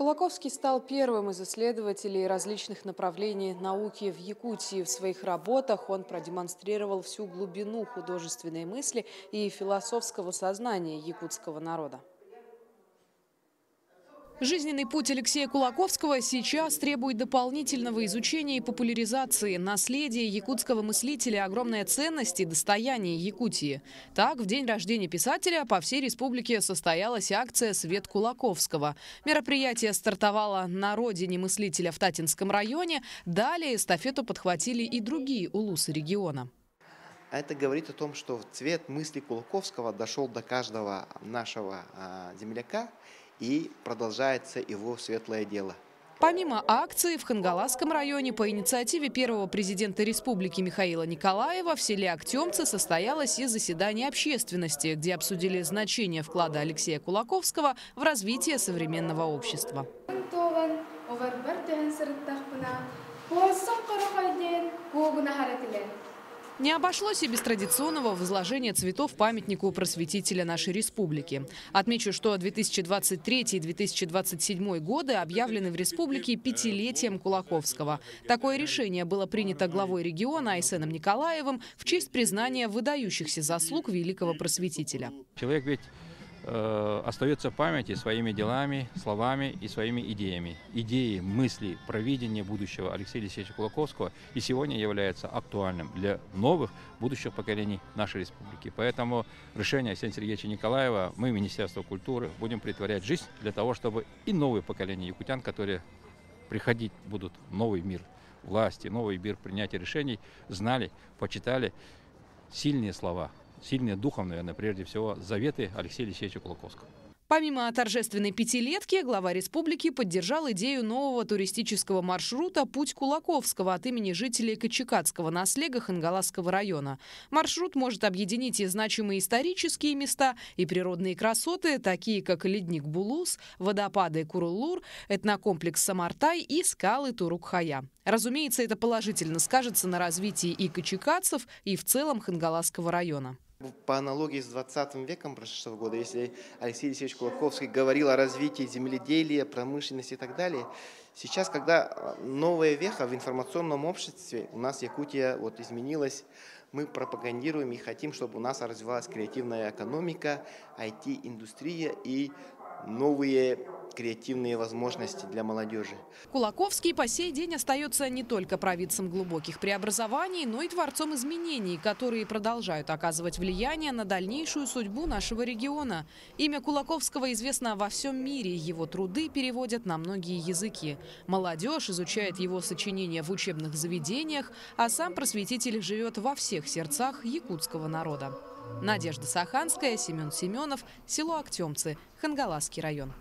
Кулаковский стал первым из исследователей различных направлений науки в Якутии. В своих работах он продемонстрировал всю глубину художественной мысли и философского сознания якутского народа. Жизненный путь Алексея Кулаковского сейчас требует дополнительного изучения и популяризации. Наследие якутского мыслителя – огромная ценность и достояние Якутии. Так, в день рождения писателя по всей республике состоялась акция «Свет Кулаковского». Мероприятие стартовало на родине мыслителя в Татинском районе. Далее эстафету подхватили и другие улусы региона. Это говорит о том, что цвет мысли Кулаковского дошел до каждого нашего земляка и продолжается его светлое дело. Помимо акции, в Хангаласском районе по инициативе первого президента республики Михаила Николаева в селе Актемцы состоялось и заседание общественности, где обсудили значение вклада Алексея Кулаковского в развитие современного общества. Не обошлось и без традиционного возложения цветов памятнику просветителя нашей республики. Отмечу, что 2023 и 2027 годы объявлены в республике пятилетием Кулаковского. Такое решение было принято главой региона Айсеном Николаевым в честь признания выдающихся заслуг великого просветителя. Человек ведь остается в памяти своими делами, словами и своими идеями. Идеи, мысли, провидение будущего Алексея Алексеевича Кулаковского и сегодня является актуальным для новых будущих поколений нашей республики. Поэтому решение Арсения Сергеевича Николаева мы, Министерство культуры, будем претворять в жизнь для того, чтобы и новые поколения якутян, которые приходить будут в новый мир власти, новый мир принятия решений, знали, почитали сильные слова. Сильные духом, наверное, прежде всего, заветы Алексея Алексеевича Кулаковского. Помимо торжественной пятилетки, глава республики поддержал идею нового туристического маршрута «Путь Кулаковского» от имени жителей Кочекадского наслега Хангаласского района. Маршрут может объединить и значимые исторические места, и природные красоты, такие как ледник Булус, водопады Курулур, этнокомплекс Самартай и скалы Турукхая. Разумеется, это положительно скажется на развитии и кочекадцев, и в целом Хангаласского района. По аналогии с 20 веком прошлого года, если Алексей Алексеевич Кулаковский говорил о развитии земледелия, промышленности и так далее, сейчас, когда новая веха в информационном обществе, у нас Якутия изменилась, мы пропагандируем и хотим, чтобы у нас развивалась креативная экономика, IT-индустрия и новые креативные возможности для молодежи. Кулаковский по сей день остается не только провидцем глубоких преобразований, но и творцом изменений, которые продолжают оказывать влияние на дальнейшую судьбу нашего региона. Имя Кулаковского известно во всем мире, его труды переводят на многие языки. Молодежь изучает его сочинения в учебных заведениях, а сам просветитель живет во всех сердцах якутского народа. Надежда Саханская, Семен Семенов, село Актемцы, Хангаласский район.